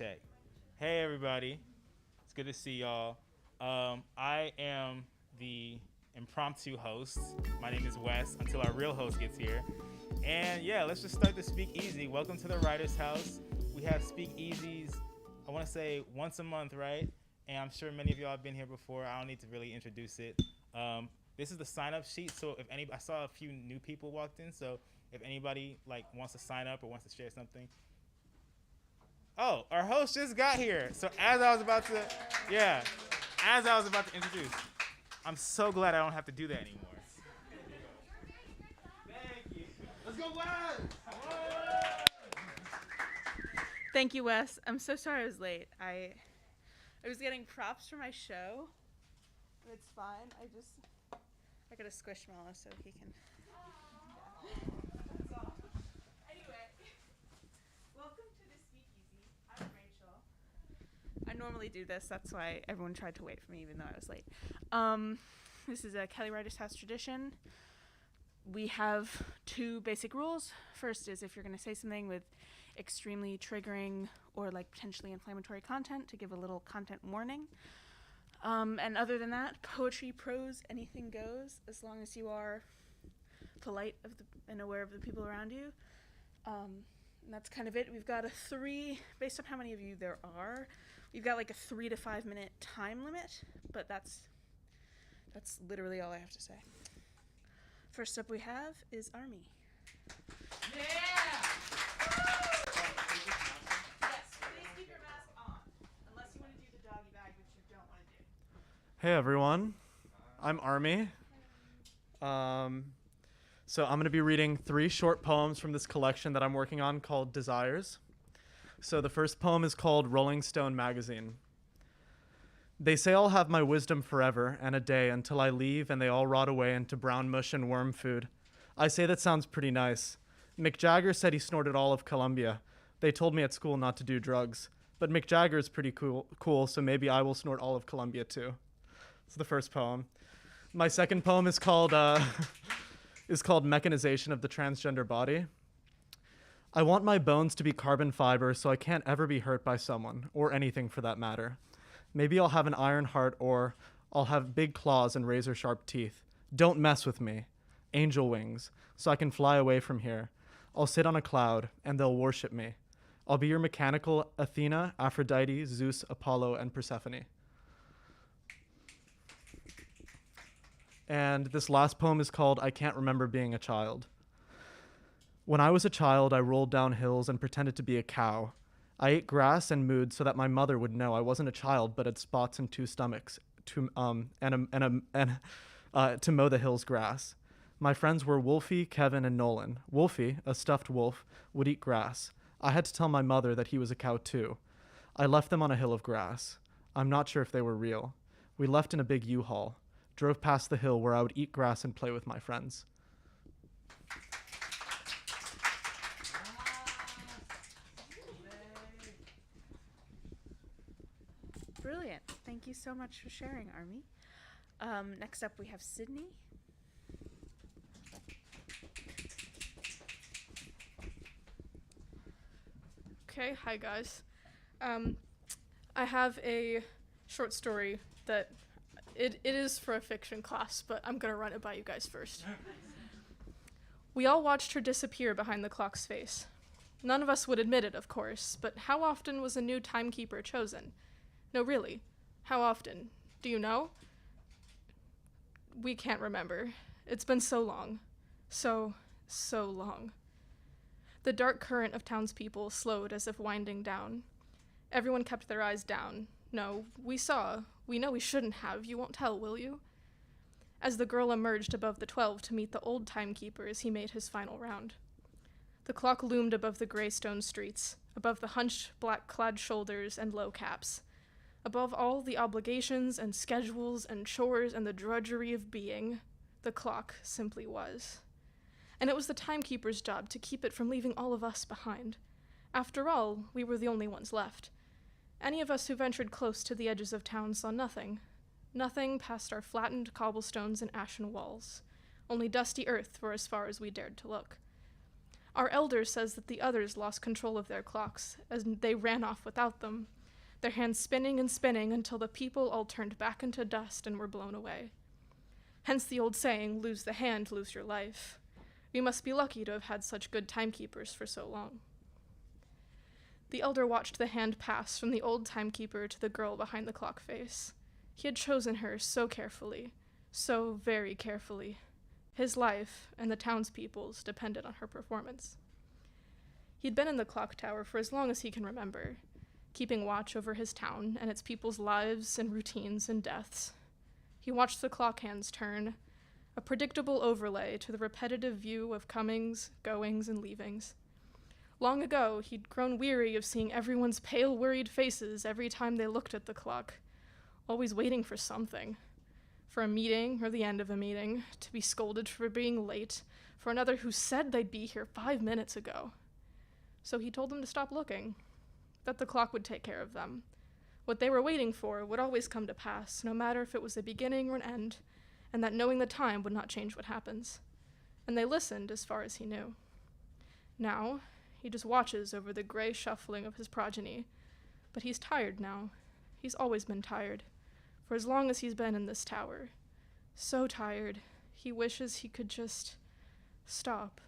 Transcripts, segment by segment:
check. Hey, everybody. It's good to see y'all. I am the impromptu host. My name is Wes until our real host gets here. And yeah, let's just start the Speakeasy. Welcome to the Writer's House. We have Speakeasies, I want to say once a month, right? And I'm sure many of y'all have been here before. I don't need to really introduce it. This is the sign-up sheet. So if any, I saw a few new people walked in. So if anybody like wants to sign up or wants to share something, oh, our host just got here. So as I was about to introduce, I'm so glad I don't have to do that anymore. Thank you. Let's go, Wes! Thank you, Wes. I'm so sorry I was late. I was getting props for my show. It's fine. I got a squishmallow so he can. Anyway, welcome to the Speakeasy. I'm Rachel. I normally do this. That's why everyone tried to wait for me even though I was late. This is a Kelly Writer's House tradition. We have two basic rules. First is if you're going to say something with extremely triggering or like potentially inflammatory content, to give a little content warning. And other than that, poetry, prose, anything goes, as long as you are polite and aware of the people around you. And that's kind of it. We've got based on how many of you there are, we've got like a 3 to 5 minute time limit, but that's literally all I have to say. First up we have is Army. Yeah! Yes, please keep your mask on, unless you want to do the doggy bag, which you don't want to do. Hey everyone, I'm Army. So I'm going to be reading 3 short poems from this collection that I'm working on called Desires. So the first poem is called Rolling Stone Magazine. They say I'll have my wisdom forever and a day until I leave and they all rot away into brown mush and worm food. I say that sounds pretty nice. Mick Jagger said he snorted all of Columbia. They told me at school not to do drugs. But Mick Jagger is pretty cool, so maybe I will snort all of Columbia too. It's the first poem. My second poem is called Mechanization of the Transgender Body. I want my bones to be carbon fiber so I can't ever be hurt by someone, or anything for that matter. Maybe I'll have an iron heart, or I'll have big claws and razor-sharp teeth. Don't mess with me. Angel wings, so I can fly away from here. I'll sit on a cloud, and they'll worship me. I'll be your mechanical Athena, Aphrodite, Zeus, Apollo, and Persephone. And this last poem is called I Can't Remember Being a Child. When I was a child, I rolled down hills and pretended to be a cow. I ate grass and mooed so that my mother would know I wasn't a child but had spots in 2 stomachs to mow the hill's grass. My friends were Wolfie, Kevin, and Nolan. Wolfie, a stuffed wolf, would eat grass. I had to tell my mother that he was a cow too. I left them on a hill of grass. I'm not sure if they were real. We left in a big U-Haul. Drove past the hill where I would eat grass and play with my friends. Brilliant. Thank you so much for sharing, Army. Next up we have Sydney. Okay, hi guys. I have a short story that it is for a fiction class, but I'm gonna run it by you guys first. We all watched her disappear behind the clock's face. None of us would admit it, of course, but how often was a new timekeeper chosen? No, really, how often? Do you know? We can't remember. It's been so long. So long. The dark current of townspeople slowed as if winding down. Everyone kept their eyes down. No, we saw. We know we shouldn't have. You won't tell, will you? As the girl emerged above the 12 to meet the old timekeeper as he made his final round. The clock loomed above the gray stone streets, above the hunched, black-clad shoulders and low caps. Above all the obligations and schedules and chores and the drudgery of being, the clock simply was. And it was the timekeeper's job to keep it from leaving all of us behind. After all, we were the only ones left. Any of us who ventured close to the edges of town saw nothing. Nothing past our flattened cobblestones and ashen walls. Only dusty earth for as far as we dared to look. Our elder says that the others lost control of their clocks as they ran off without them, their hands spinning and spinning until the people all turned back into dust and were blown away. Hence the old saying, lose the hand, lose your life. We must be lucky to have had such good timekeepers for so long. The elder watched the hand pass from the old timekeeper to the girl behind the clock face. He had chosen her so carefully, so very carefully. His life and the townspeople's depended on her performance. He'd been in the clock tower for as long as he can remember, keeping watch over his town and its people's lives and routines and deaths. He watched the clock hands turn, a predictable overlay to the repetitive view of comings, goings, and leavings. Long ago, he'd grown weary of seeing everyone's pale, worried faces every time they looked at the clock, always waiting for something. For a meeting or the end of a meeting, to be scolded for being late, for another who said they'd be here 5 minutes ago. So he told them to stop looking, that the clock would take care of them. What they were waiting for would always come to pass, no matter if it was a beginning or an end, and that knowing the time would not change what happens. And they listened as far as he knew. Now, he just watches over the gray shuffling of his progeny, but he's tired now. He's always been tired, for as long as he's been in this tower. So tired, he wishes he could just stop.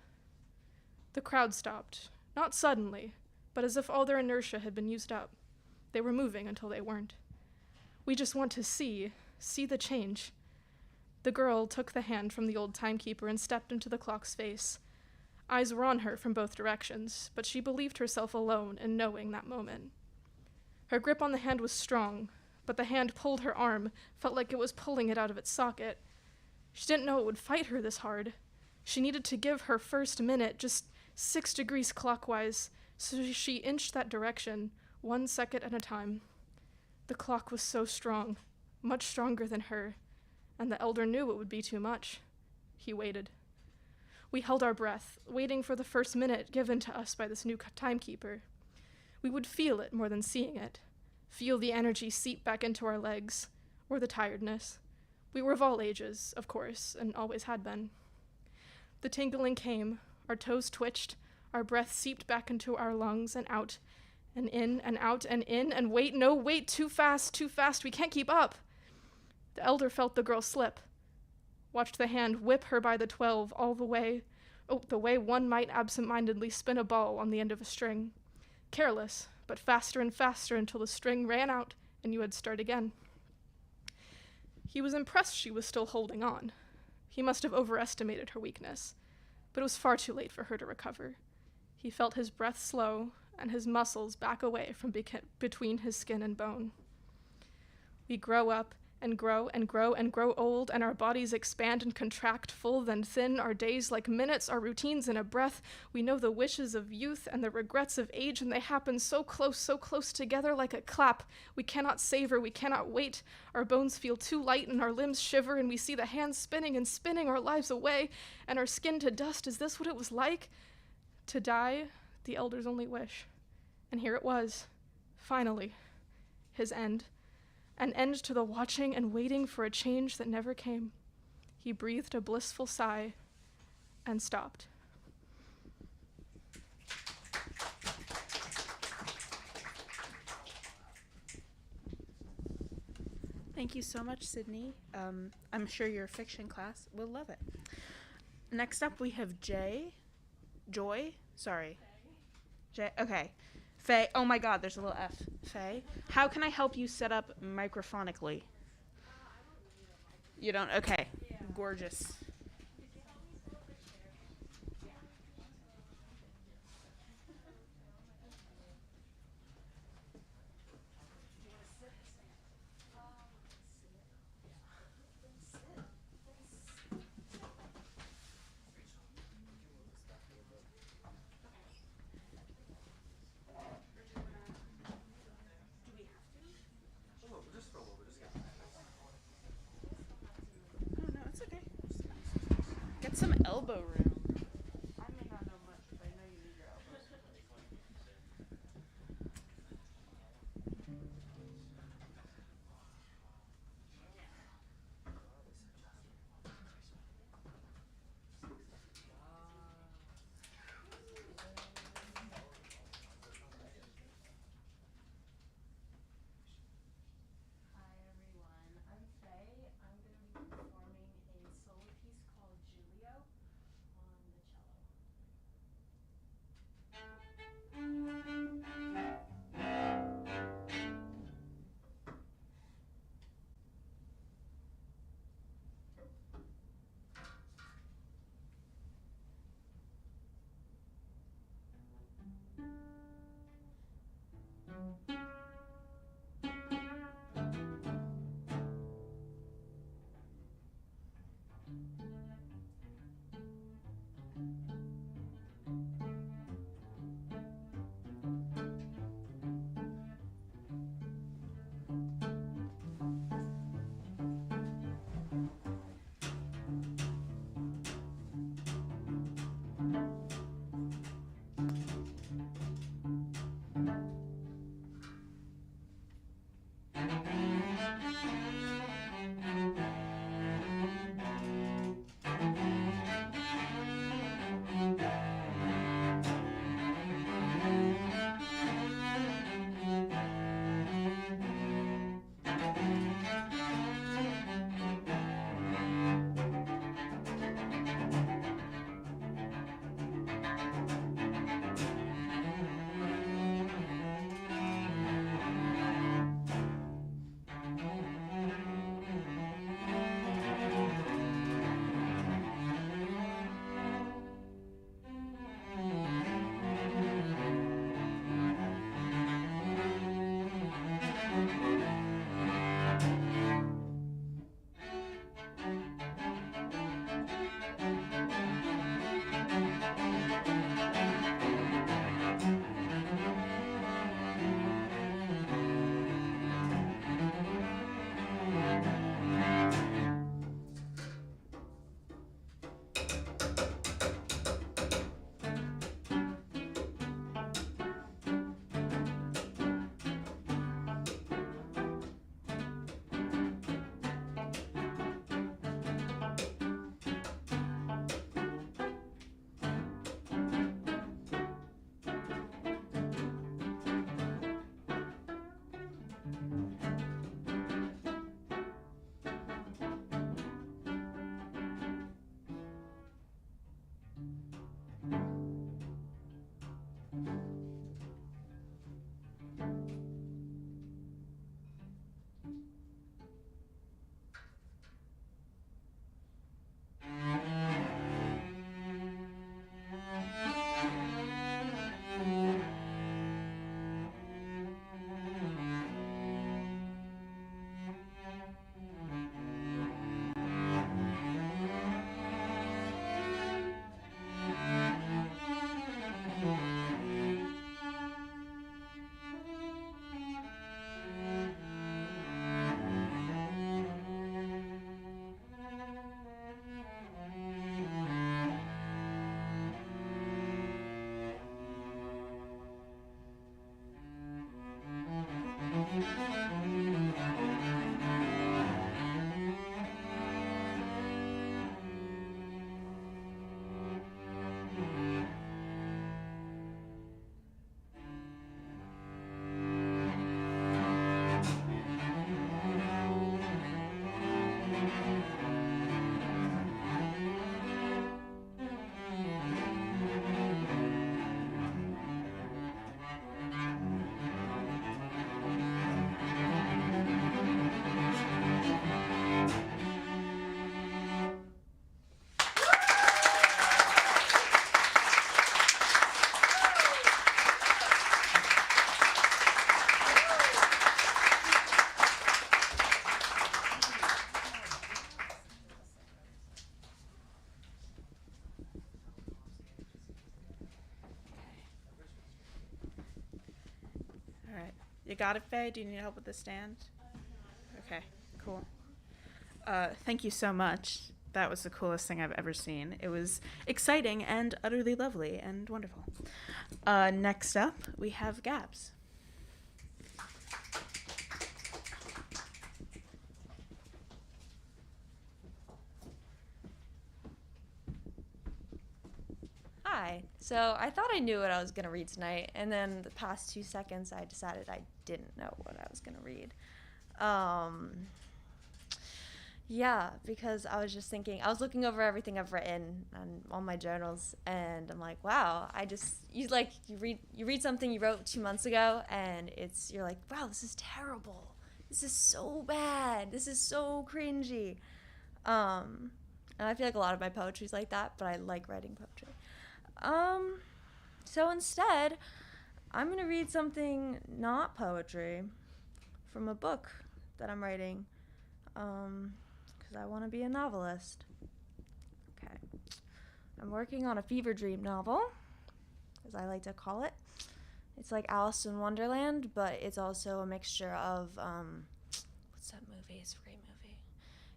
The crowd stopped, not suddenly, but as if all their inertia had been used up. They were moving until they weren't. We just want to see the change. The girl took the hand from the old timekeeper and stepped into the clock's face. Eyes were on her from both directions, but she believed herself alone in knowing that moment. Her grip on the hand was strong, but the hand pulled her arm, felt like it was pulling it out of its socket. She didn't know it would fight her this hard. She needed to give her first minute just 6 degrees clockwise, so she inched that direction, 1 second at a time. The clock was so strong, much stronger than her, and the elder knew it would be too much. He waited. We held our breath, waiting for the first minute given to us by this new timekeeper. We would feel it more than seeing it, feel the energy seep back into our legs, or the tiredness. We were of all ages, of course, and always had been. The tingling came, our toes twitched, our breath seeped back into our lungs and out, and in and out and in, and wait, no, wait, too fast, we can't keep up. The elder felt the girl slip, watched the hand whip her by the 12 all the way, the way one might absent-mindedly spin a ball on the end of a string. Careless, but faster and faster until the string ran out and you had to start again. He was impressed she was still holding on. He must have overestimated her weakness, but it was far too late for her to recover. He felt his breath slow and his muscles back away from between his skin and bone. We grow up and grow and grow and grow old, and our bodies expand and contract, full then thin, our days like minutes, our routines in a breath. We know the wishes of youth and the regrets of age, and they happen so close together like a clap. We cannot savor, we cannot wait. Our bones feel too light and our limbs shiver, and we see the hands spinning and spinning our lives away, and our skin to dust. Is this what it was like? To die, the elder's only wish. And here it was, finally, his end. An end to the watching and waiting for a change that never came. He breathed a blissful sigh and stopped. Thank you so much, Sydney. I'm sure your fiction class will love it. Next up, we have Jay. Okay. Faye. Oh my God, there's a little F. Faye, how can I help you set up microphonically? You don't? Okay. Yeah. Gorgeous. Some elbow room. I may not know much, but I know you need your elbows. You got it, Faye? Do you need help with the stand? Okay, cool. Thank you so much. That was the coolest thing I've ever seen. It was exciting and utterly lovely and wonderful. Next up, we have Gabs. Hi. So I thought I knew what I was going to read tonight, and then the past 2 seconds I decided I didn't know what I was going to read. Yeah, because I was just thinking, I was looking over everything I've written on all my journals, and I'm like, wow, you read something you wrote 2 months ago, and you're like, wow, this is terrible. This is so bad. This is so cringy. And I feel like a lot of my poetry's like that, but I like writing poetry. So instead, I'm going to read something not poetry from a book that I'm writing, because I want to be a novelist. Okay. I'm working on a fever dream novel, as I like to call it. It's like Alice in Wonderland, but it's also a mixture of, what's that movie? It's a great movie.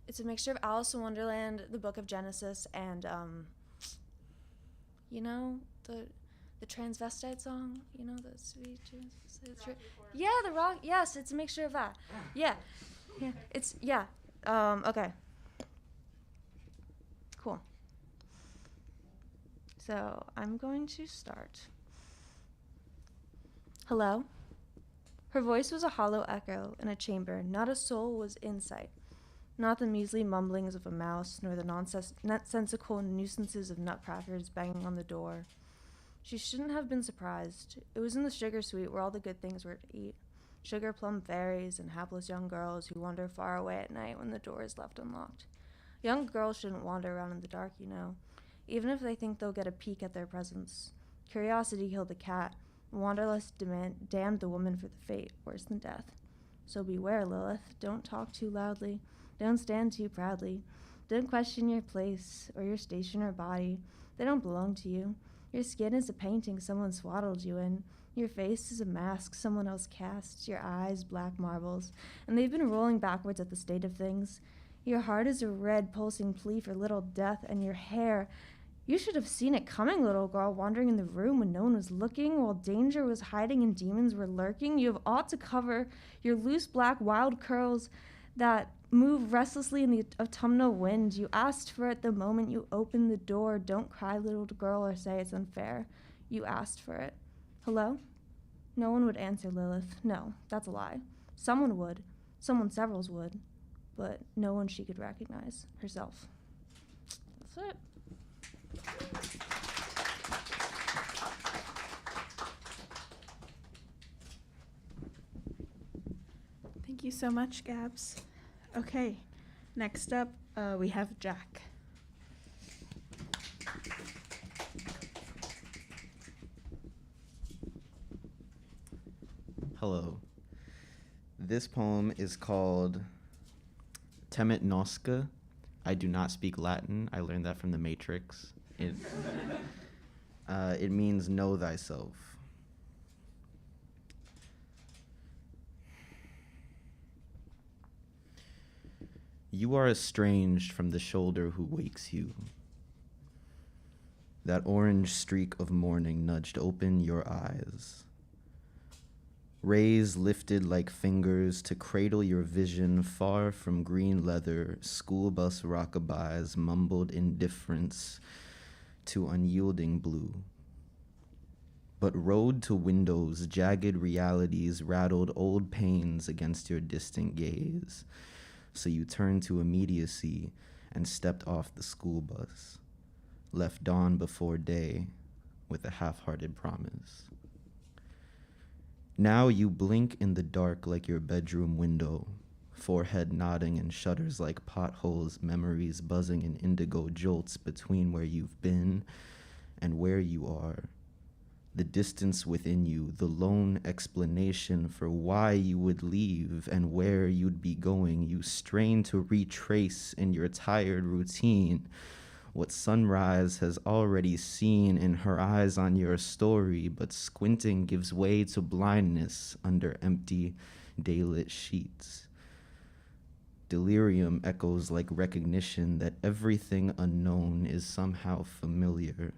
It's a mixture of Alice in Wonderland, the Book of Genesis, and, you know, the transvestite song, you know, the sweet transvestite. Yeah, the rock. Yes, it's a mixture of that. Yeah, it's okay. Cool. So I'm going to start. Hello. Her voice was a hollow echo in a chamber. Not a soul was in sight. Not the measly mumblings of a mouse, nor the nonsensical nuisances of nutcrackers banging on the door. She shouldn't have been surprised. It was in the sugar suite where all the good things were to eat. Sugar plum fairies and hapless young girls who wander far away at night when the door is left unlocked. Young girls shouldn't wander around in the dark, you know, even if they think they'll get a peek at their presence. Curiosity killed the cat. Wanderlust damned the woman for the fate, worse than death. So beware, Lilith. Don't talk too loudly. Don't stand too proudly. Don't question your place or your station or body. They don't belong to you. Your skin is a painting someone swaddled you in. Your face is a mask someone else cast. Your eyes black marbles, and they've been rolling backwards at the state of things. Your heart is a red pulsing plea for little death, and your hair, you should have seen it coming, little girl, wandering in the room when no one was looking, while danger was hiding and demons were lurking. You have ought to cover your loose black wild curls that move restlessly in the autumnal wind. You asked for it the moment you opened the door. Don't cry, little girl, or say it's unfair. You asked for it. Hello? No one would answer, Lilith. No, that's a lie. Someone would. Someone severals would. But no one she could recognize. Herself. That's it. Thank you so much, Gabs. Okay, next up, we have Jack. Hello. This poem is called Temet Nosca. I do not speak Latin. I learned that from The Matrix. It means know thyself. You are estranged from the shoulder who wakes you. That orange streak of morning nudged open your eyes. Rays lifted like fingers to cradle your vision far from green leather, school bus rockabys mumbled indifference to unyielding blue. But road to windows, jagged realities rattled old pains against your distant gaze. So you turned to immediacy and stepped off the school bus, left dawn before day with a half-hearted promise. Now you blink in the dark like your bedroom window, forehead nodding and shutters like potholes, memories buzzing in indigo jolts between where you've been and where you are. The distance within you, the lone explanation for why you would leave and where you'd be going, you strain to retrace in your tired routine, what sunrise has already seen in her eyes on your story, but squinting gives way to blindness under empty, daylit sheets. Delirium echoes like recognition that everything unknown is somehow familiar.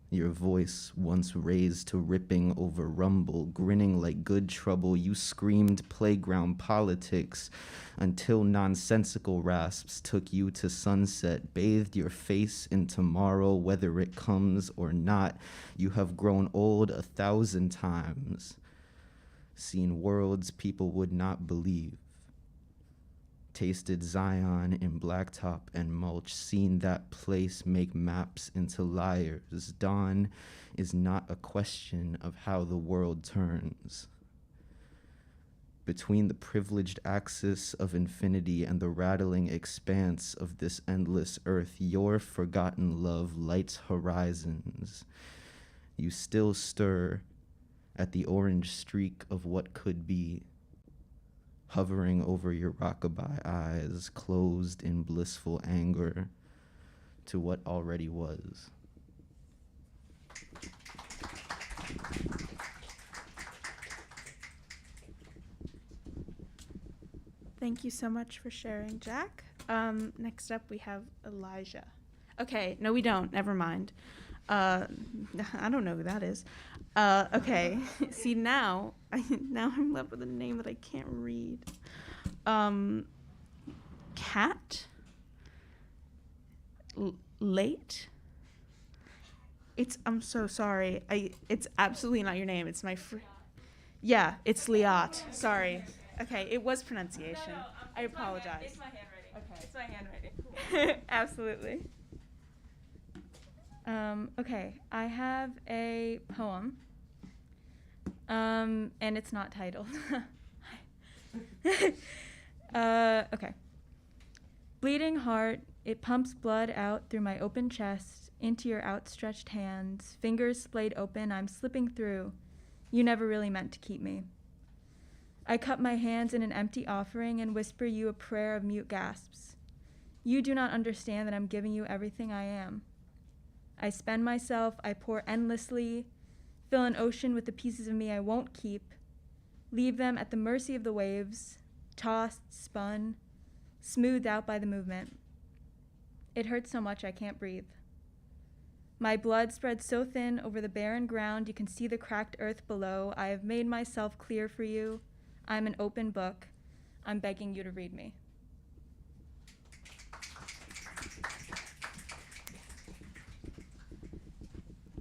Your voice, once raised to ripping over rumble, grinning like good trouble, you screamed playground politics until nonsensical rasps took you to sunset, bathed your face in tomorrow, whether it comes or not. You have grown old 1,000 times, seen worlds people would not believe. Tasted Zion in blacktop and mulch, seen that place make maps into liars. Dawn is not a question of how the world turns. Between the privileged axis of infinity and the rattling expanse of this endless earth, your forgotten love lights horizons. You still stir at the orange streak of what could be, hovering over your rockabye eyes, closed in blissful anger to what already was. Thank you so much for sharing, Jack. Next up, we have Elijah. Okay, no, we don't. Never mind. I don't know who that is. Okay, see now I'm left with a name that I can't read. Cat. Late. I'm so sorry. It's absolutely not your name. It's my yeah, it's Liat. Sorry. Okay, it was pronunciation. No, I apologize. It's my handwriting. Okay. It's my handwriting. Absolutely. Okay, I have a poem, and it's not titled. Okay. Bleeding heart, it pumps blood out through my open chest, into your outstretched hands, fingers splayed open, I'm slipping through. You never really meant to keep me. I cup my hands in an empty offering and whisper you a prayer of mute gasps. You do not understand that I'm giving you everything I am. I spend myself, I pour endlessly, fill an ocean with the pieces of me I won't keep, leave them at the mercy of the waves, tossed, spun, smoothed out by the movement. It hurts so much I can't breathe. My blood spreads so thin over the barren ground you can see the cracked earth below. I have made myself clear for you. I'm an open book. I'm begging you to read me.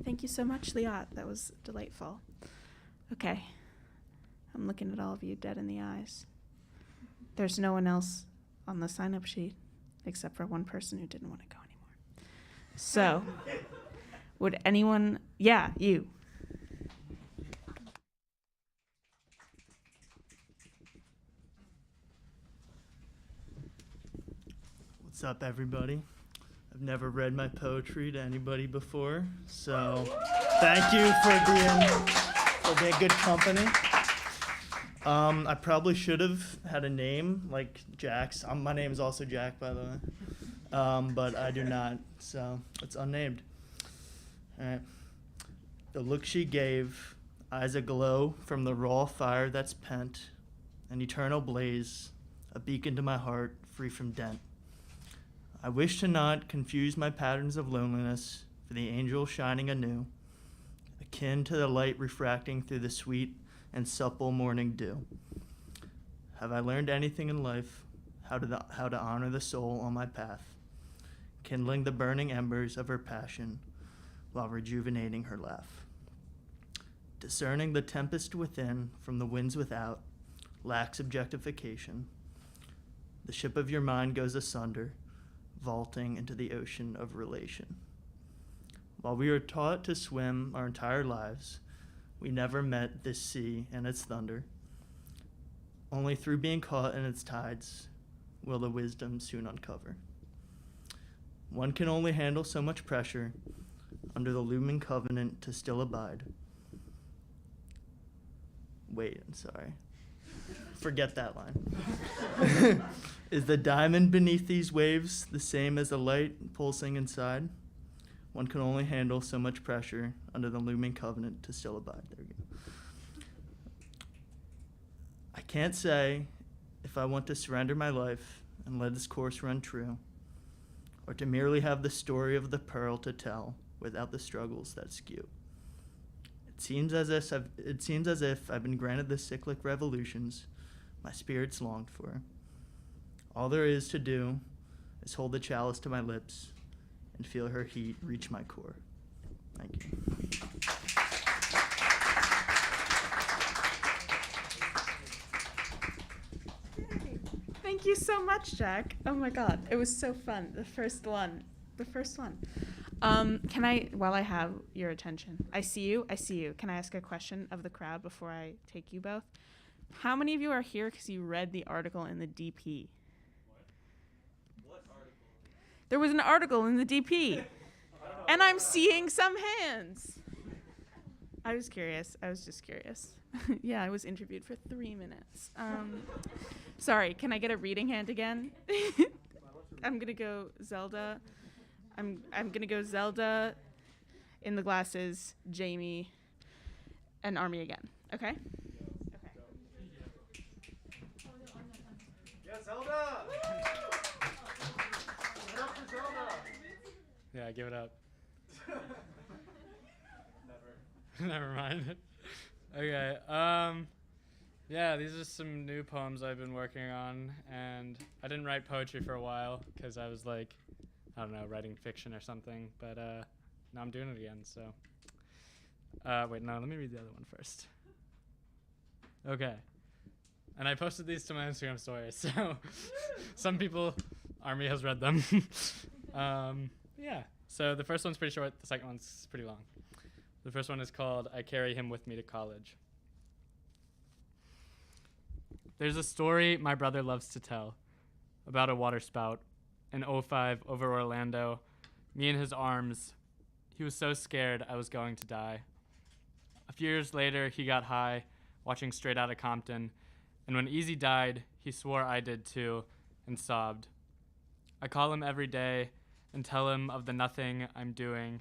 Thank you so much, Liat. That was delightful. Okay. I'm looking at all of you dead in the eyes. There's no one else on the sign-up sheet except for one person who didn't want to go anymore. So, would anyone... Yeah, you. What's up, everybody? I've never read my poetry to anybody before, so thank you for being good company. I probably should have had a name like Jack's. My name is also Jack, by the way, but I do not, so it's unnamed. All right. The look she gave, eyes aglow from the raw fire that's pent, an eternal blaze, a beacon to my heart, free from dent. I wish to not confuse my patterns of loneliness for the angel shining anew, akin to the light refracting through the sweet and supple morning dew. Have I learned anything in life, how to honor the soul on my path, kindling the burning embers of her passion while rejuvenating her laugh? Discerning the tempest within from the winds without lacks objectification. The ship of your mind goes asunder, vaulting into the ocean of relation. While we are taught to swim our entire lives, we never met this sea and its thunder. Only through being caught in its tides will the wisdom soon uncover. One can only handle so much pressure under the looming covenant to still abide. Wait, I'm sorry. forget that line. Is the diamond beneath these waves the same as the light pulsing inside? One can only handle so much pressure under the looming covenant to still abide. There we go. I can't say if I want to surrender my life and let its course run true, or to merely have the story of the pearl to tell without the struggles that skew. It seems as if I've been granted the cyclic revolutions my spirit's longed for. All there is to do is hold the chalice to my lips and feel her heat reach my core. Thank you. Thank you so much, Jack. Oh my God, it was so fun. The first one. Can I, while I have your attention, I see you. Can I ask a question of the crowd before I take you both? How many of you are here because you read the article in the DP? What article? There was an article in the DP, and I'm seeing some hands. I was just curious. Yeah, I was interviewed for 3 minutes. Sorry, can I get a reading hand again? I'm gonna go Zelda. I'm gonna go Zelda, in the glasses, Jamie, and Army again. Okay? Okay. Yeah, Zelda! Get up for Zelda! Yeah, give it up. Never. Never mind. Okay. Yeah, these are some new poems I've been working on, and I didn't write poetry for a while because I was like, I don't know, writing fiction or something. But now I'm doing it again. So, wait, no, let me read the other one first. Okay. And I posted these to my Instagram story, so some people, Army has read them. Yeah. So the first one's pretty short. The second one's pretty long. The first one is called "I Carry Him With Me to College." There's a story my brother loves to tell about a waterspout in '05 over Orlando. Me in his arms. He was so scared I was going to die. A few years later, he got high, watching Straight Outta Compton, and when Easy died, he swore I did too, and sobbed. I call him every day and tell him of the nothing I'm doing.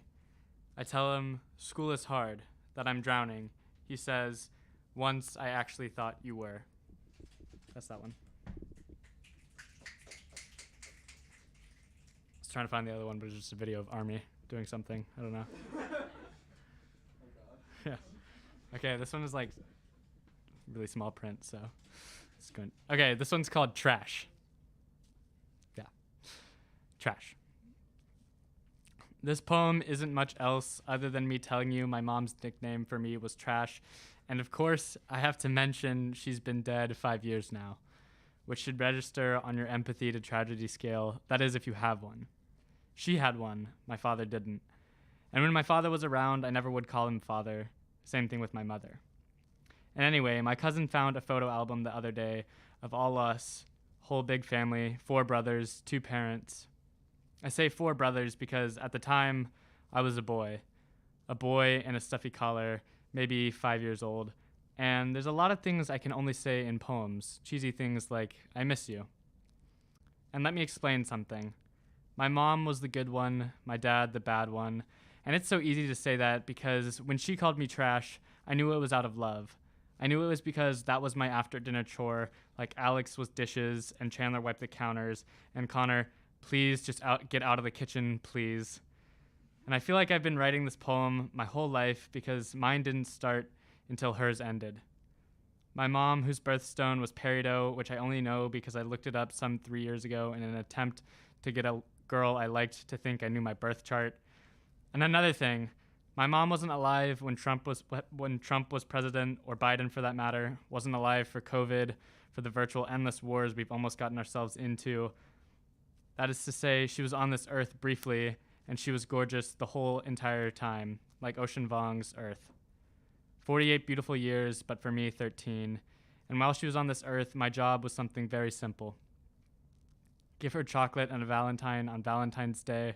I tell him school is hard, that I'm drowning. He says, once I actually thought you were. That's that one. I was trying to find the other one, but it's just a video of Army doing something. I don't know. Yeah. Okay, this one is like really small print, so it's good. Okay, this one's called Trash. Yeah. Trash. This poem isn't much else other than me telling you my mom's nickname for me was Trash. And of course, I have to mention she's been dead 5 years now, which should register on your empathy to tragedy scale. That is, if you have one. She had one. My father didn't. And when my father was around, I never would call him father. Same thing with my mother. And anyway, my cousin found a photo album the other day of all us, whole big family, 4 brothers, 2 parents. I say 4 brothers because at the time, I was a boy in a stuffy collar, maybe 5 years old. And there's a lot of things I can only say in poems, cheesy things like, I miss you. And let me explain something. My mom was the good one, my dad the bad one. And it's so easy to say that because when she called me trash, I knew it was out of love. I knew it was because that was my after-dinner chore, like Alex was dishes and Chandler wiped the counters, and Connor, please just get out of the kitchen, please. And I feel like I've been writing this poem my whole life because mine didn't start until hers ended. My mom, whose birthstone was peridot, which I only know because I looked it up some 3 years ago in an attempt to get a girl I liked to think I knew my birth chart. And another thing, my mom wasn't alive when Trump was president, or Biden for that matter, wasn't alive for COVID, for the virtual endless wars we've almost gotten ourselves into. That is to say, she was on this earth briefly, and she was gorgeous the whole entire time, like Ocean Vuong's Earth. 48 beautiful years, but for me, 13. And while she was on this earth, my job was something very simple. Give her chocolate and a Valentine on Valentine's Day,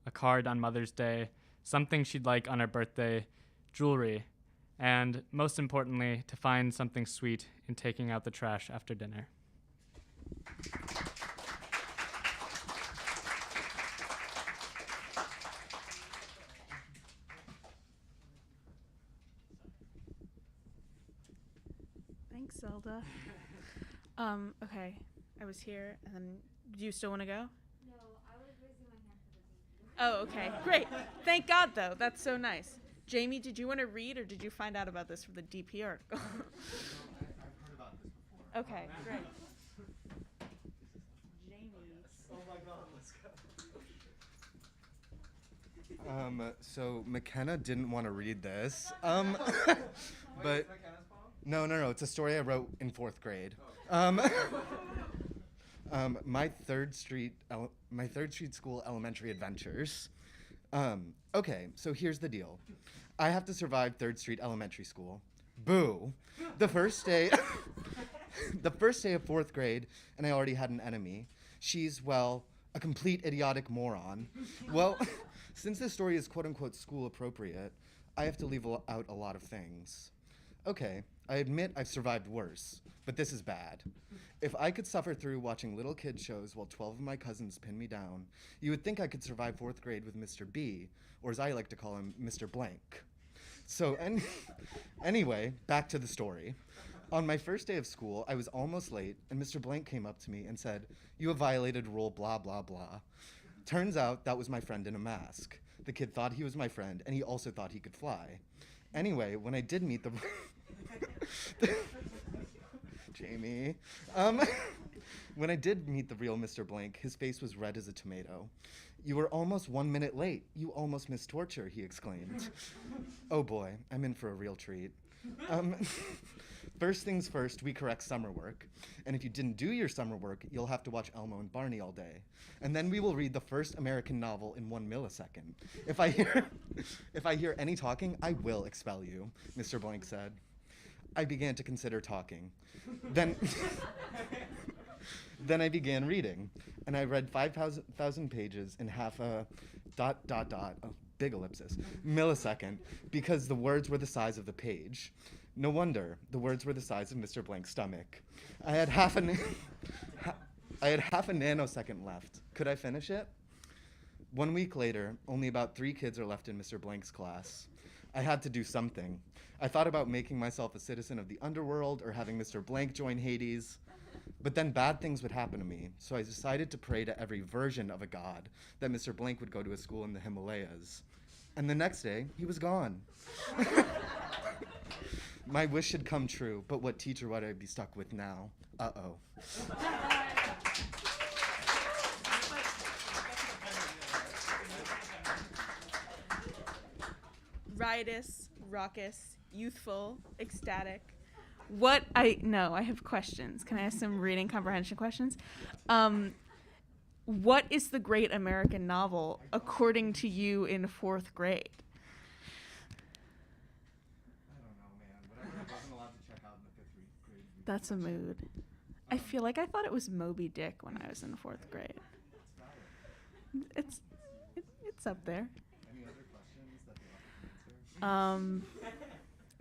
a card on Mother's Day, something she'd like on her birthday, jewelry, and most importantly, to find something sweet in taking out the trash after dinner. Thanks, Zelda. Okay. I was here, and then do you still want to go? No, I was raising my hand for the DP. Oh, okay. Great. Thank God, though. That's so nice. Jamie, did you want to read, or did you find out about this from the DP article? I've heard about this before. Okay, great. Jamie. Oh my God, let's go. So McKenna didn't want to read this. But no, it's a story I wrote in 4th grade. My third street school elementary adventures. Okay, so here's the deal. I have to survive 3rd Street Elementary School. Boo. The first day of 4th grade, and I already had an enemy. She's, well, a complete idiotic moron. Well, since this story is quote-unquote school appropriate, I have to leave out a lot of things. Okay, I admit I've survived worse, but this is bad. If I could suffer through watching little kid shows while 12 of my cousins pin me down, you would think I could survive 4th grade with Mr. B, or as I like to call him, Mr. Blank. So anyway, back to the story. On my first day of school, I was almost late, and Mr. Blank came up to me and said, "You have violated rule blah, blah, blah." Turns out that was my friend in a mask. The kid thought he was my friend, and he also thought he could fly. Anyway, when I did meet the... Jamie. When I did meet the real Mr. Blank, his face was red as a tomato. "You were almost 1 minute late. You almost missed torture," he exclaimed. Oh boy, I'm in for a real treat. First things first, we correct summer work. And if you didn't do your summer work, you'll have to watch Elmo and Barney all day. And then we will read the first American novel in 1 millisecond. If I hear any talking, I will expel you, Mr. Blank said. I began to consider talking. Then I began reading, and I read 5,000 pages in half a ... a big ellipsis, millisecond, because the words were the size of the page. No wonder, the words were the size of Mr. Blank's stomach. I had half a nanosecond left. Could I finish it? 1 week later, only about 3 kids are left in Mr. Blank's class. I had to do something. I thought about making myself a citizen of the underworld or having Mr. Blank join Hades. But then bad things would happen to me, so I decided to pray to every version of a god that Mr. Blank would go to a school in the Himalayas. And the next day, he was gone. My wish had come true, but what teacher would I be stuck with now? Uh-oh. Riotous, raucous, youthful, ecstatic. I have questions. Can I ask some reading comprehension questions? What is the great American novel according to you in 4th grade? I don't know, man. Whatever I wasn't allowed to check out in the 5th grade. That's a mood. I feel like I thought it was Moby Dick when I was in 4th grade. It's up there. Any other questions that they have to answer?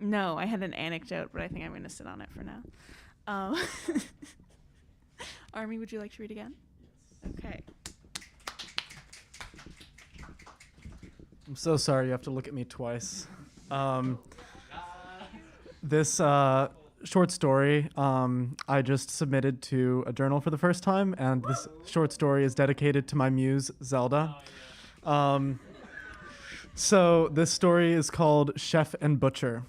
No, I had an anecdote, but I think I'm going to sit on it for now. Army, would you like to read again? Yes. Okay. I'm so sorry you have to look at me twice. This short story I just submitted to a journal for the first time, and this short story is dedicated to my muse, Zelda. So this story is called Chef and Butcher.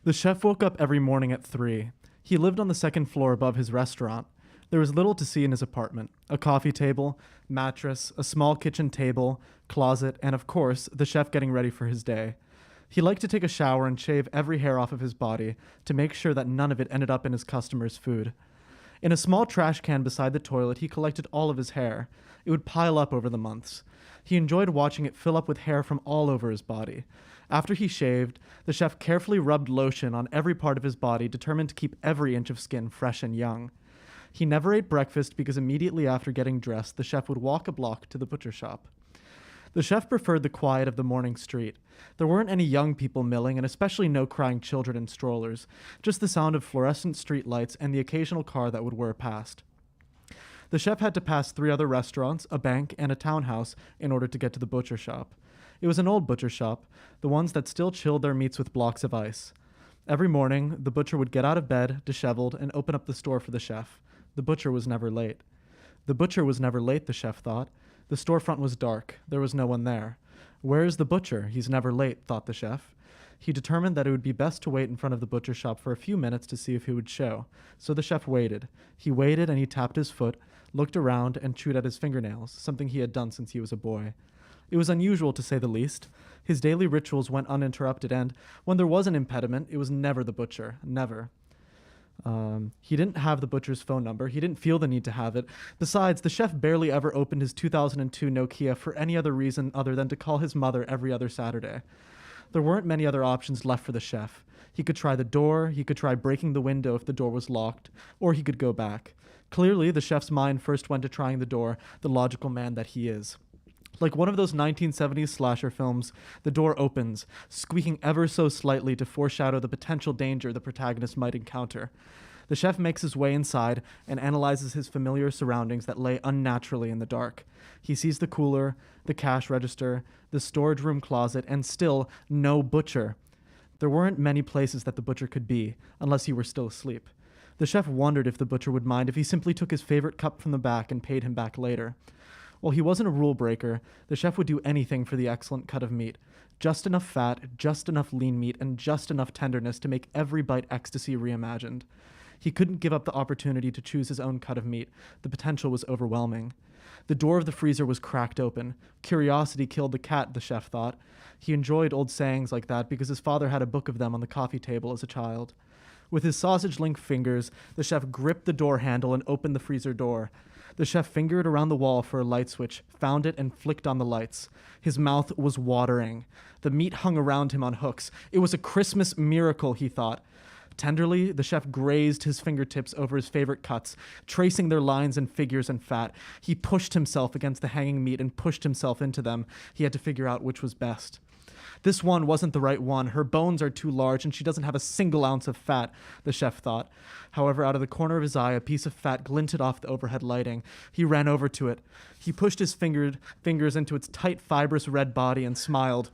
The chef woke up every morning at 3. He lived on the 2nd floor above his restaurant. There was little to see in his apartment: a coffee table, mattress, a small kitchen table, closet, and of course, the chef getting ready for his day. He liked to take a shower and shave every hair off of his body to make sure that none of it ended up in his customers' food. In a small trash can beside the toilet, he collected all of his hair. It would pile up over the months. He enjoyed watching it fill up with hair from all over his body. After he shaved, the chef carefully rubbed lotion on every part of his body, determined to keep every inch of skin fresh and young. He never ate breakfast because immediately after getting dressed, the chef would walk a block to the butcher shop. The chef preferred the quiet of the morning street. There weren't any young people milling, and especially no crying children in strollers, just the sound of fluorescent street lights and the occasional car that would whir past. The chef had to pass 3 other restaurants, a bank, and a townhouse in order to get to the butcher shop. It was an old butcher shop, the ones that still chilled their meats with blocks of ice. Every morning, the butcher would get out of bed, disheveled, and open up the store for the chef. The butcher was never late. The butcher was never late, the chef thought. The storefront was dark. There was no one there. Where is the butcher? He's never late, thought the chef. He determined that it would be best to wait in front of the butcher shop for a few minutes to see if he would show. So the chef waited. He waited and he tapped his foot, looked around, and chewed at his fingernails, something he had done since he was a boy. It was unusual, to say the least. His daily rituals went uninterrupted, and when there was an impediment, it was never the butcher. Never. He didn't have the butcher's phone number. He didn't feel the need to have it. Besides, the chef barely ever opened his 2002 Nokia for any other reason other than to call his mother every other Saturday. There weren't many other options left for the chef. He could try the door, he could try breaking the window if the door was locked, or he could go back. Clearly, the chef's mind first went to trying the door, the logical man that he is. Like one of those 1970s slasher films, the door opens, squeaking ever so slightly to foreshadow the potential danger the protagonist might encounter. The chef makes his way inside and analyzes his familiar surroundings that lay unnaturally in the dark. He sees the cooler, the cash register, the storage room closet, and still no butcher. There weren't many places that the butcher could be, unless he were still asleep. The chef wondered if the butcher would mind if he simply took his favorite cup from the back and paid him back later. While he wasn't a rule breaker, the chef would do anything for the excellent cut of meat. Just enough fat, just enough lean meat, and just enough tenderness to make every bite ecstasy reimagined. He couldn't give up the opportunity to choose his own cut of meat. The potential was overwhelming. The door of the freezer was cracked open. Curiosity killed the cat, the chef thought. He enjoyed old sayings like that because his father had a book of them on the coffee table as a child. With his sausage-linked fingers, the chef gripped the door handle and opened the freezer door. The chef fingered around the wall for a light switch, found it, and flicked on the lights. His mouth was watering. The meat hung around him on hooks. It was a Christmas miracle, he thought. Tenderly, the chef grazed his fingertips over his favorite cuts, tracing their lines and figures and fat. He pushed himself against the hanging meat and pushed himself into them. He had to figure out which was best. This one wasn't the right one. Her bones are too large, and she doesn't have a single ounce of fat, the chef thought. However, out of the corner of his eye, a piece of fat glinted off the overhead lighting. He ran over to it. He pushed his fingers into its tight, fibrous red body and smiled.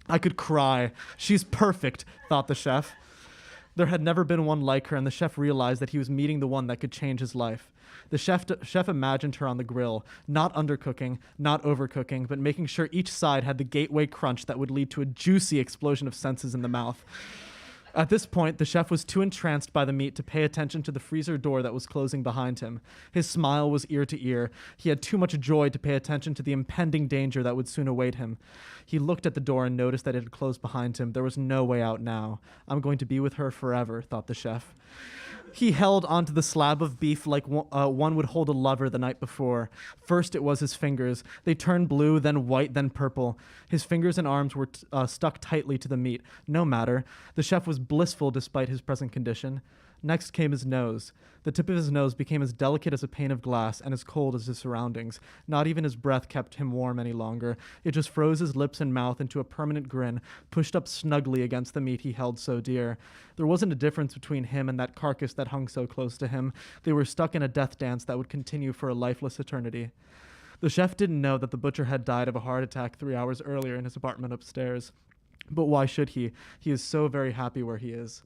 I could cry. She's perfect, thought the chef. There had never been one like her, and the chef realized that he was meeting the one that could change his life. The chef imagined her on the grill, not undercooking, not overcooking, but making sure each side had the gateway crunch that would lead to a juicy explosion of senses in the mouth. At this point, the chef was too entranced by the meat to pay attention to the freezer door that was closing behind him. His smile was ear to ear. He had too much joy to pay attention to the impending danger that would soon await him. He looked at the door and noticed that it had closed behind him. There was no way out now. I'm going to be with her forever, thought the chef. He held onto the slab of beef like one would hold a lover the night before. First it was his fingers. They turned blue, then white, then purple. His fingers and arms were stuck tightly to the meat. No matter. The chef was blissful despite his present condition. Next came his nose. The tip of his nose became as delicate as a pane of glass and as cold as his surroundings. Not even his breath kept him warm any longer. It just froze his lips and mouth into a permanent grin, pushed up snugly against the meat he held so dear. There wasn't a difference between him and that carcass that hung so close to him. They were stuck in a death dance that would continue for a lifeless eternity. The chef didn't know that the butcher had died of a heart attack 3 hours earlier in his apartment upstairs. But why should he? He is so very happy where he is.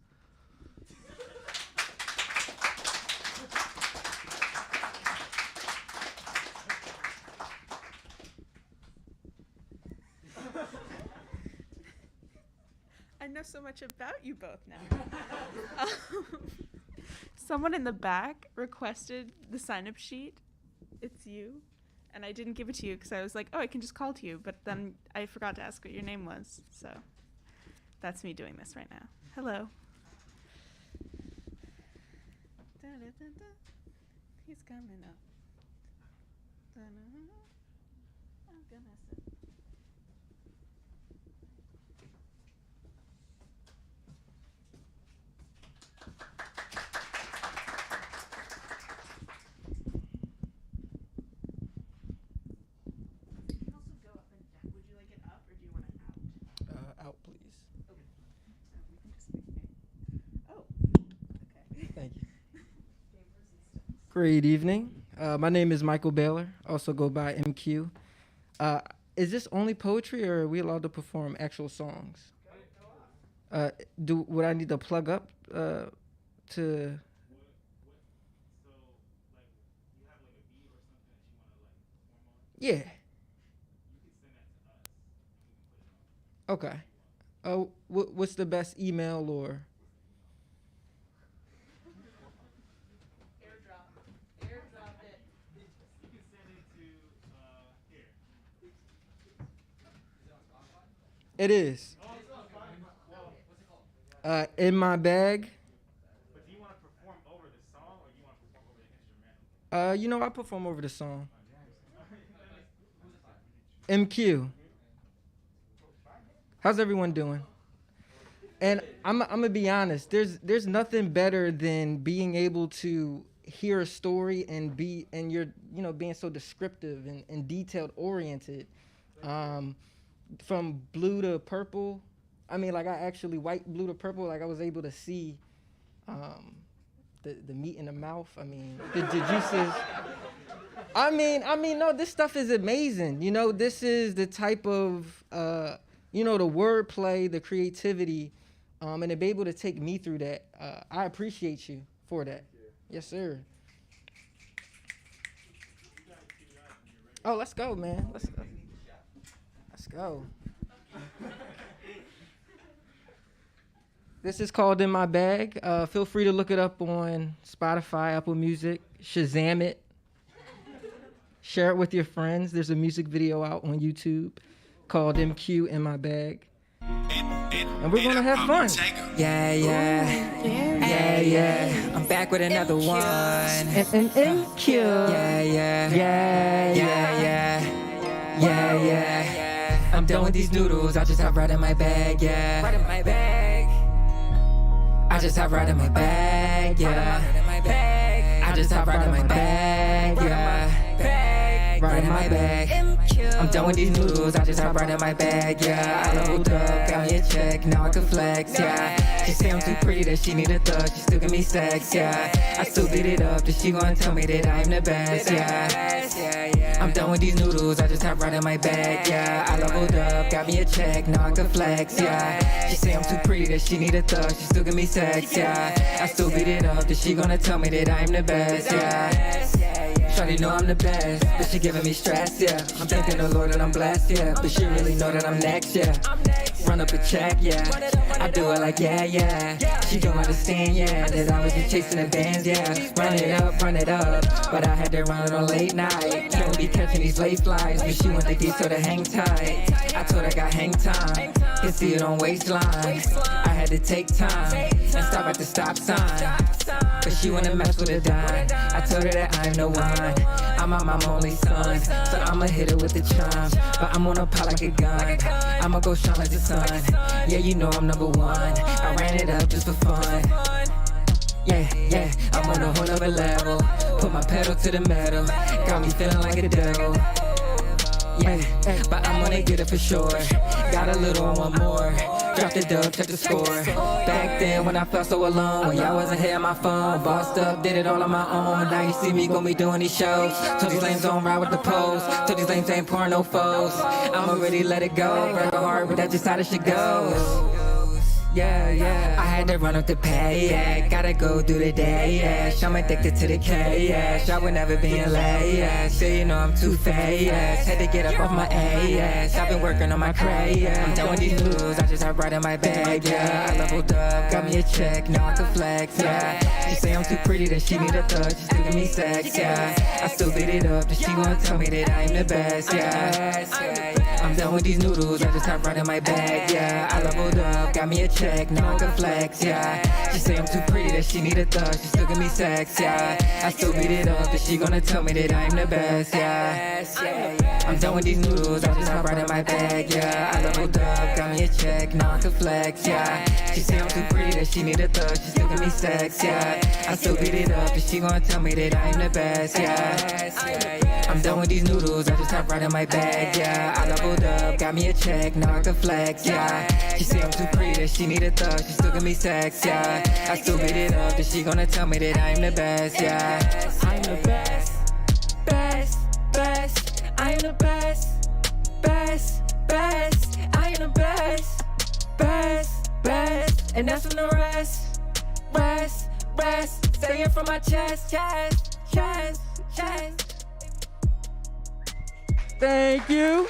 I know so much about you both now. Someone in the back requested the sign-up sheet. It's you. And I didn't give it to you because I was like, oh, I can just call to you. But then I forgot to ask what your name was. So that's me doing this right now. Hello. Da-da-da-da. He's coming up. Da-da-da-da. Oh, goodness. Great evening. My name is Michael Baylor, also go by MQ. Is this only poetry, or are we allowed to perform actual songs? Would I need to plug up to? Yeah. Okay. What's the best email or? It is. In my bag. But do you want to perform over the song or you want to perform over the instrumental? I perform over the song. MQ. How's everyone doing? And I'm gonna be honest. There's nothing better than being able to hear a story and you're being so descriptive and detailed oriented. From blue to purple. I mean, like I actually white, blue to purple. Like I was able to see the meat in the mouth. I mean, the juices. I mean, no, this stuff is amazing. You know, this is the type of, the wordplay, the creativity, and to be able to take me through that. I appreciate you for that. Yes, sir. Oh, let's go, man. Let's go. Let's go. This is called In My Bag. Feel free to look it up on Spotify, Apple Music, Shazam it. Share it with your friends. There's a music video out on YouTube called MQ In My Bag. And we're gonna have fun. Yeah. I'm back with another one. And MQ. Yeah. I'm done with these noodles. I just have right in my bag, yeah. Right in my bag. I just have right in my bag, yeah. I just have right in my bag, yeah. Right in my bag. I'm done with these noodles, I just have right in my bag, yeah. I leveled up, got me a check, now I can flex, yeah. She say I'm too pretty that she need a thug, she still give me sex, yeah. I still beat it up, that she gonna tell me that I'm the best, yeah. I'm done with these noodles, I just have right in my bag, yeah. I leveled up, got me a check, now I can flex, yeah. She say I'm too pretty that she need a thug, she still give me sex, yeah. I still beat it up, that she gonna tell me that I'm the best, yeah. Shawty know I'm the best, but she giving me stress, yeah. I'm thanking the Lord that I'm blessed, yeah. But she really know that I'm next, yeah. Run up a check, yeah. I do it like, yeah. She don't understand, yeah, that I was just chasing the bands, yeah. Run it up. But I had to run it on late night. Can't be catching these late flights, but she went to get so to hang tight. I told her I got hang time, can see it on waistline. I had to take time and stop at the stop sign. But she wanna mess with a dime. I told her that I'm the one. I'm my mama only son, so I'ma hit her with the charm. But I'm gonna pop like a gun. I'ma go shine like the sun. Yeah, you know I'm number one. I ran it up just for fun. Yeah, I'm on a whole nother level. Put my pedal to the metal. Got me feeling like a devil. Yeah, but I'm gonna get it for sure. Got a little on one more. Drop the dub, check the score. Back then when I felt so alone, when y'all wasn't here on my phone, bossed up, did it all on my own. Now you see me gon' be doing these shows. Told these lames don't ride with the pose. Told these lames ain't pouring no foes. I'ma really let it go. Break a heart, but that's just how this shit goes. Yeah. I had to run up the pay, yeah. Gotta go through the day, yeah. I'm addicted to the cash. I would never be in lay, yeah. Say you know I'm too fast. Had to get up off my ass. I've been working on my cray, yeah. I'm done with these moves, I just have right in my bag, yeah. I leveled up, got me a check, now I can flex, yeah. She say I'm too pretty that she need a thug, she still give me sex, yeah. I still beat it up, that she wanna tell me that I'm the best, yeah. I'm done with these noodles, I just have right in my bag, yeah. I leveled up, got me a check, now I can flex, yeah. She say I'm too pretty that she need a thug, she still give me sex, yeah. I still beat it up, that she gonna tell me that I'm the best, yeah. I'm done with these noodles, I just hop right in my bag, yeah. I leveled up, got me a check. check, now I can flex, yeah. She say I'm too pretty, that she need a thug, she still give me sex, yeah. I still beat it up, and she gonna tell me that I am the best, yeah. I'm done with these noodles, I just hop right in my bag, yeah. I leveled up, got me a check, now I can flex, yeah. She say I'm too pretty, that she need a thug, she still give me sex, yeah. I still beat it up, and she gonna tell me that I am the best, yeah. I'm the best, best, best. I am the best, best, best. I am the best, best, best. And that's when the rest, say it from my chest, chest, chest, chest. Thank you.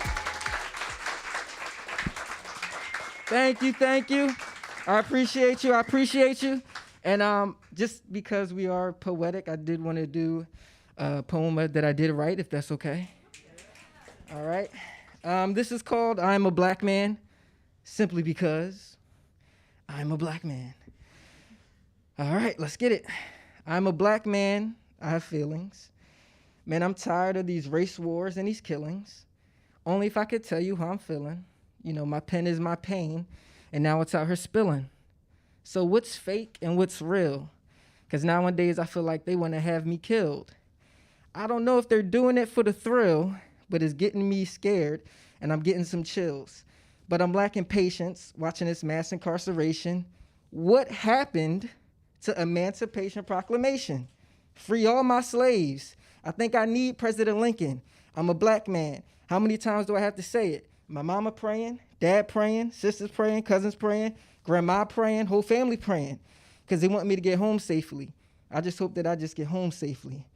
Thank you. I appreciate you. And just because we are poetic, I did want to do a poem that I did write, if that's okay. All right. This is called I'm a Black Man, simply because I'm a black man. All right, let's get it. I'm a black man, I have feelings. Man, I'm tired of these race wars and these killings. Only if I could tell you how I'm feeling. You know, my pen is my pain, and now it's out here spilling. So what's fake and what's real? Because nowadays I feel like they want to have me killed. I don't know if they're doing it for the thrill, but it's getting me scared, and I'm getting some chills. But I'm lacking patience watching this mass incarceration. What happened to Emancipation Proclamation? Free all my slaves. I think I need President Lincoln. I'm a black man. How many times do I have to say it? My mama praying, dad praying, sisters praying, cousins praying, grandma praying, whole family praying, because they want me to get home safely. I just hope that I just get home safely.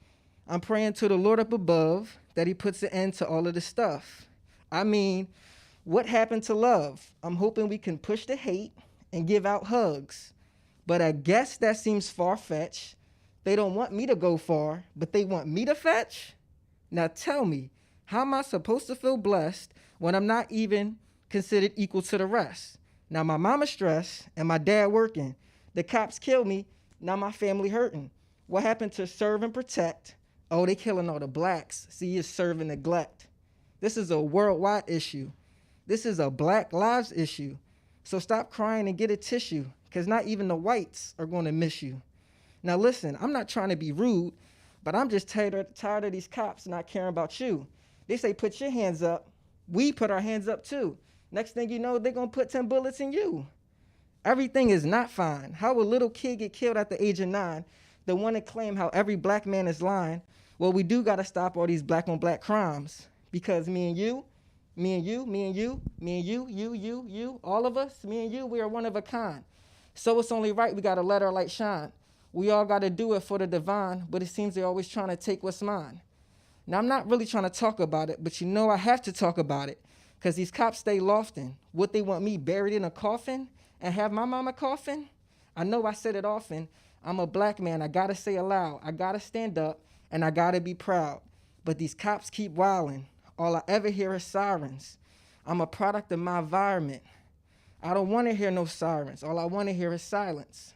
I'm praying to the Lord up above that he puts an end to all of this stuff. I mean, what happened to love? I'm hoping we can push the hate and give out hugs. But I guess that seems far-fetched. They don't want me to go far, but they want me to fetch? Now tell me, how am I supposed to feel blessed when I'm not even considered equal to the rest? Now my mama stressed and my dad working. The cops killed me, now my family hurting. What happened to serve and protect? Oh, they killing all the blacks. See, it's serve and neglect. This is a worldwide issue. This is a Black Lives issue. So stop crying and get a tissue, because not even the whites are going to miss you. Now listen, I'm not trying to be rude, but I'm just tired of these cops not caring about you. They say put your hands up. We put our hands up too. Next thing you know, they're going to put 10 bullets in you. Everything is not fine. How a little kid get killed at the age of 9? The one to claim how every black man is lying. Well, we do got to stop all these black on black crimes, because me and you, all of us, me and you, we are one of a kind. So it's only right we got to let our light shine. We all got to do it for the divine, but it seems they're always trying to take what's mine. Now, I'm not really trying to talk about it, but you know I have to talk about it, because these cops stay lofting. What, they want me buried in a coffin and have my mama coughing? I know I said it often. I'm a black man. I got to say it loud. I got to stand up, and I got to be proud. But these cops keep wilding. All I ever hear is sirens. I'm a product of my environment. I don't want to hear no sirens. All I want to hear is silence.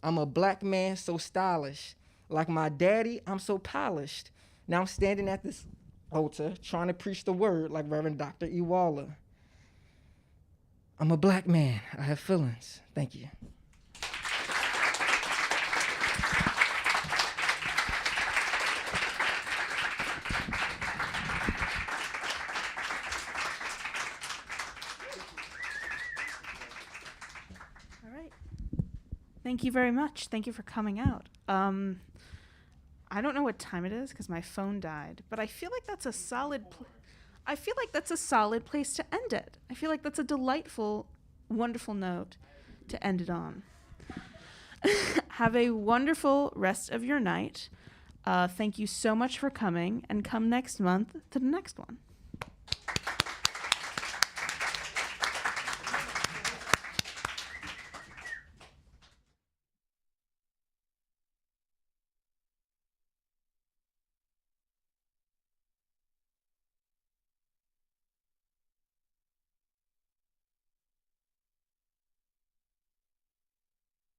I'm a black man so stylish. Like my daddy, I'm so polished. Now I'm standing at this altar trying to preach the word like Reverend Dr. E. Waller. I'm a black man. I have feelings. Thank you. Thank you very much. Thank you for coming out. I don't know what time it is because my phone died, but I feel like that's a solid place to end it. I feel like that's a delightful, wonderful note to end it on. Have a wonderful rest of your night. Thank you so much for coming, and come next month to the next one.